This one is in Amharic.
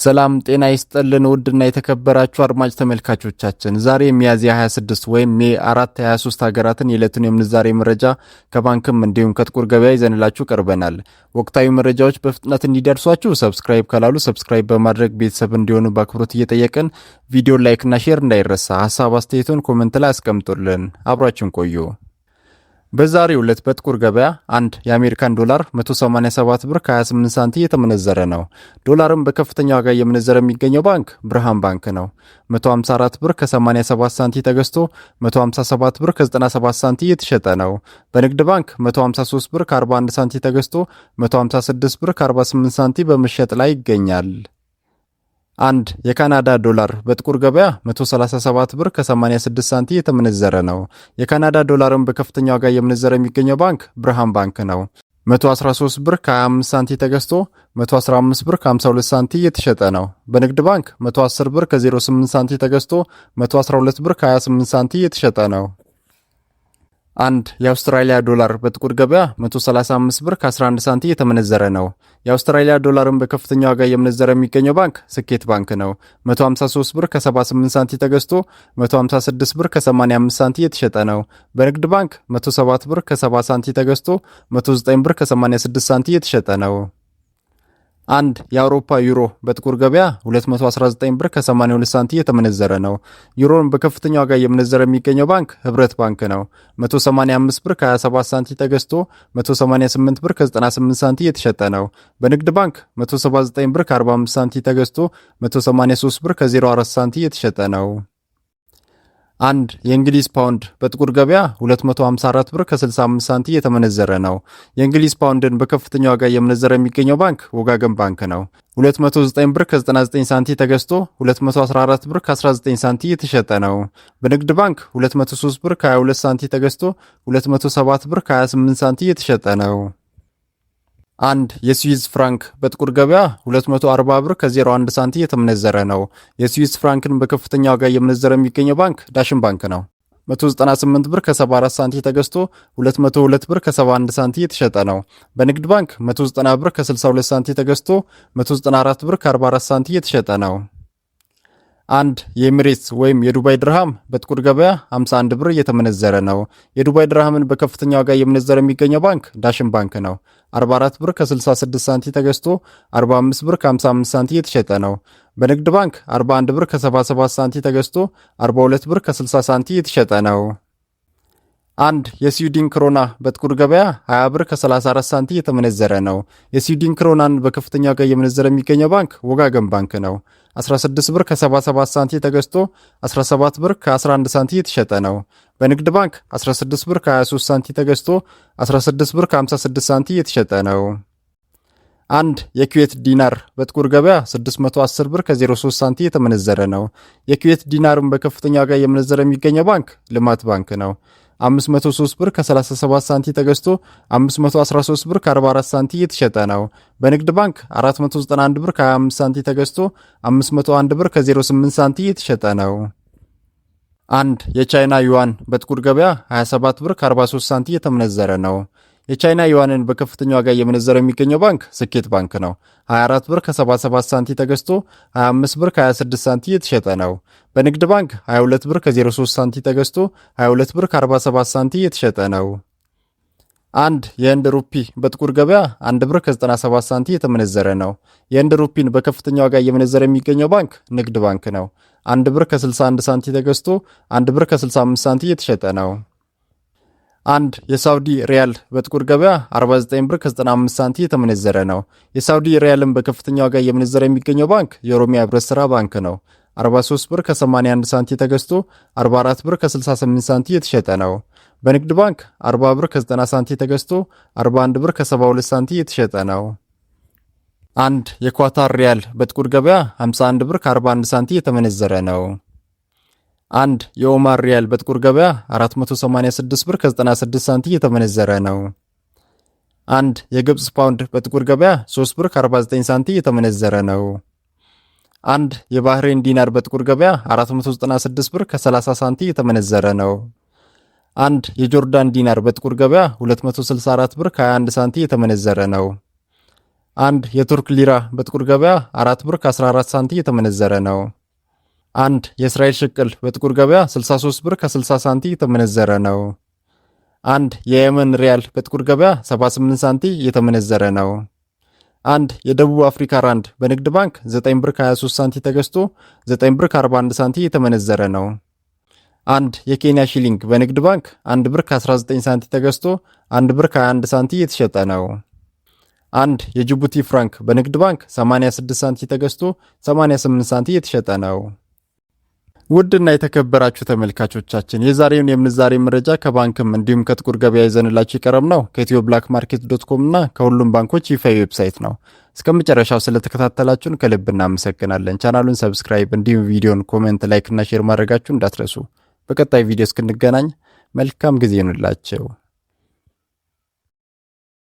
ሰላም ጤና ይስጥልን ውድና የተከበራችሁ አድማጭ ተመልካቾቻችን ዛሬ ሚያዝያ 26 ወይም ሜ 4 23 ሀገራትን የዕለቱን የምንዛሬ መረጃ ከባንክም እንዲሁም ከጥቁር ገበያ ይዘንላችሁ ቀርበናል። ወቅታዊ መረጃዎች በፍጥነት እንዲደርሷችሁ ሰብስክራይብ ካላሉ ሰብስክራይብ በማድረግ ቤተሰብ እንዲሆኑ በአክብሮት እየጠየቅን ቪዲዮ ላይክና ሼር እንዳይረሳ፣ ሐሳብ አስተያየቱን ኮሜንት ላይ አስቀምጡልን። አብራችሁን ቆዩ። በዛሬው ዕለት በጥቁር ገበያ አንድ የአሜሪካን ዶላር 187 ብር ከ28 ሳንቲም እየተመነዘረ ነው። ዶላርም በከፍተኛ ዋጋ እየመነዘረ የሚገኘው ባንክ ብርሃን ባንክ ነው። 154 ብር ከ87 ሳንቲም ተገዝቶ 157 ብር ከ97 ሳንቲም እየተሸጠ ነው። በንግድ ባንክ 153 ብር ከ41 ሳንቲም ተገዝቶ 156 ብር ከ48 ሳንቲም በመሸጥ ላይ ይገኛል። አንድ የካናዳ ዶላር በጥቁር ገበያ 137 ብር ከ86 ሳንቲም የተመነዘረ ነው። የካናዳ ዶላርን በከፍተኛ ዋጋ እየመነዘረ የሚገኘው ባንክ ብርሃን ባንክ ነው። 113 ብር ከ25 ሳንቲም ተገዝቶ 115 ብር ከ52 ሳንቲም እየተሸጠ ነው። በንግድ ባንክ 110 ብር ከ08 ሳንቲም ተገዝቶ 112 ብር ከ28 ሳንቲም እየተሸጠ ነው። አንድ የአውስትራሊያ ዶላር በጥቁር ገበያ 135 ብር ከ11 ሳንቲም የተመነዘረ ነው። የአውስትራሊያ ዶላርን በከፍተኛ ዋጋ እየመነዘረ የሚገኘው ባንክ ስኬት ባንክ ነው። 153 ብር ከ78 ሳንቲም ተገዝቶ 156 ብር ከ85 ሳንቲም የተሸጠ ነው። በንግድ ባንክ 107 ብር ከ70 ሳንቲም ተገዝቶ 109 ብር ከ86 ሳንቲም የተሸጠ ነው። አንድ የአውሮፓ ዩሮ በጥቁር ገበያ 219 ብር ከ82 ሳንቲም የተመነዘረ ነው። ዩሮን በከፍተኛ ዋጋ እየመነዘረ የሚገኘው ባንክ ህብረት ባንክ ነው። 185 ብር ከ27 ሳንቲም ተገዝቶ 188 ብር ከ98 ሳንቲም የተሸጠ ነው። በንግድ ባንክ 179 ብር ከ45 ሳንቲም ተገዝቶ 183 ብር ከ04 ሳንቲም የተሸጠ ነው። አንድ የእንግሊዝ ፓውንድ በጥቁር ገበያ 254 ብር ከ65 ሳንቲም የተመነዘረ ነው። የእንግሊዝ ፓውንድን በከፍተኛ ዋጋ እየመነዘረ የሚገኘው ባንክ ወጋገን ባንክ ነው። 209 ብር ከ99 ሳንቲም ተገዝቶ 214 ብር ከ19 ሳንቲም የተሸጠ ነው። በንግድ ባንክ 203 ብር ከ22 ሳንቲም ተገዝቶ 207 ብር ከ28 ሳንቲም የተሸጠ ነው። አንድ የስዊዝ ፍራንክ በጥቁር ገበያ 240 ብር ከ01 ሳንቲም የተመነዘረ ነው። የስዊዝ ፍራንክን በከፍተኛ ዋጋ እየመነዘረ የሚገኘው ባንክ ዳሽን ባንክ ነው። 198 ብር ከ74 ሳንቲም ተገዝቶ 202 ብር ከ71 ሳንቲም የተሸጠ ነው። በንግድ ባንክ 190 ብር ከ62 ሳንቲም ተገዝቶ 194 ብር ከ44 ሳንቲም የተሸጠ ነው። አንድ የኤሚሬትስ ወይም የዱባይ ድርሃም በጥቁር ገበያ 51 ብር እየተመነዘረ ነው። የዱባይ ድርሃምን በከፍተኛ ዋጋ እየመነዘረ የሚገኘው ባንክ ዳሽን ባንክ ነው። 44 ብር ከ66 ሳንቲም ተገዝቶ 45 ብር ከ55 ሳንቲም የተሸጠ ነው። በንግድ ባንክ 41 ብር ከ77 ሳንቲም ተገዝቶ 42 ብር ከ60 ሳንቲም የተሸጠ ነው። አንድ የስዊድን ክሮና በጥቁር ገበያ 20 ብር ከ34 ሳንቲም የተመነዘረ ነው። የስዊድን ክሮናን በከፍተኛ ዋጋ እየመነዘረ የሚገኘው ባንክ ወጋገን ባንክ ነው። 16 ብር ከ77 ሳንቲም ተገዝቶ 17 ብር ከ11 ሳንቲም የተሸጠ ነው። በንግድ ባንክ 16 ብር ከ23 ሳንቲም ተገዝቶ 16 ብር ከ56 ሳንቲም የተሸጠ ነው። አንድ የኩዌት ዲናር በጥቁር ገበያ 610 ብር ከ03 ሳንቲም የተመነዘረ ነው። የኩዌት ዲናርን በከፍተኛ ዋጋ እየመነዘረ የሚገኘው ባንክ ልማት ባንክ ነው። 503 ብር ከ37 ሳንቲም ተገዝቶ 513 ብር ከ44 ሳንቲም የተሸጠ ነው። በንግድ ባንክ 491 ብር ከ25 ሳንቲም ተገዝቶ 501 ብር ከ08 ሳንቲም የተሸጠ ነው። አንድ የቻይና ዩዋን በጥቁር ገበያ 27 ብር ከ43 ሳንቲም የተመነዘረ ነው። የቻይና ዩዋንን በከፍተኛ ዋጋ እየመነዘረ የሚገኘው ባንክ ስኬት ባንክ ነው። 24 ብር ከ77 ሳንቲም ተገዝቶ 25 ብር ከ26 ሳንቲም የተሸጠ ነው። በንግድ ባንክ 22 ብር ከ03 ሳንቲም ተገዝቶ 22 ብር ከ47 ሳንቲም የተሸጠ ነው። አንድ የህንድ ሩፒ በጥቁር ገበያ 1 ብር ከ97 ሳንቲም የተመነዘረ ነው። የህንድ ሩፒን በከፍተኛ ዋጋ እየመነዘረ የሚገኘው ባንክ ንግድ ባንክ ነው። 1 ብር ከ61 ሳንቲም ተገዝቶ 1 ብር ከ65 ሳንቲም የተሸጠ ነው። አንድ የሳውዲ ሪያል በጥቁር ገበያ 49 ብር ከ95 ሳንቲም የተመነዘረ ነው። የሳውዲ ሪያልን በከፍተኛ ዋጋ እየመነዘረ የሚገኘው ባንክ የኦሮሚያ ህብረት ሥራ ባንክ ነው። 43 ብር ከ81 ሳንቲም ተገዝቶ 44 ብር ከ68 ሳንቲም የተሸጠ ነው። በንግድ ባንክ 40 ብር ከ90 ሳንቲም ተገዝቶ 41 ብር ከ72 ሳንቲም የተሸጠ ነው። አንድ የኳታር ሪያል በጥቁር ገበያ 51 ብር ከ41 ሳንቲም የተመነዘረ ነው። አንድ የኦማር ሪያል በጥቁር ገበያ 486 ብር ከ96 ሳንቲም የተመነዘረ ነው። አንድ የግብጽ ፓውንድ በጥቁር ገበያ 3 ብር ከ49 ሳንቲም የተመነዘረ ነው። አንድ የባህሬን ዲናር በጥቁር ገበያ 496 ብር ከ30 ሳንቲም የተመነዘረ ነው። አንድ የጆርዳን ዲናር በጥቁር ገበያ 264 ብር ከ21 ሳንቲም የተመነዘረ ነው። አንድ የቱርክ ሊራ በጥቁር ገበያ 4 ብር ከ14 ሳንቲም የተመነዘረ ነው። አንድ የእስራኤል ሽቅል በጥቁር ገበያ 63 ብር ከ60 ሳንቲም የተመነዘረ ነው። አንድ የየመን ሪያል በጥቁር ገበያ 78 ሳንቲም የተመነዘረ ነው። አንድ የደቡብ አፍሪካ ራንድ በንግድ ባንክ 9 ብር ከ23 ሳንቲም ተገዝቶ 9 ብር ከ41 ሳንቲም የተመነዘረ ነው። አንድ የኬንያ ሺሊንግ በንግድ ባንክ 1 ብር ከ19 ሳንቲም ተገዝቶ 1 ብር ከ21 ሳንቲም የተሸጠ ነው። አንድ የጅቡቲ ፍራንክ በንግድ ባንክ 86 ሳንቲም ተገዝቶ 88 ሳንቲም የተሸጠ ነው። ውድና የተከበራችሁ ተመልካቾቻችን የዛሬውን የምንዛሬ መረጃ ከባንክም እንዲሁም ከጥቁር ገበያ ይዘንላችሁ የቀረብ ነው ከEthioBlackMarket.com እና ከሁሉም ባንኮች ይፋዊ ዌብሳይት ነው። እስከመጨረሻው ስለተከታተላችሁን ከልብ እናመሰግናለን። ቻናሉን ሰብስክራይብ እንዲሁም ቪዲዮን ኮሜንት፣ ላይክ እና ሼር ማድረጋችሁ እንዳትረሱ። በቀጣይ ቪዲዮ እስክንገናኝ መልካም ጊዜ ይሁንላችሁ።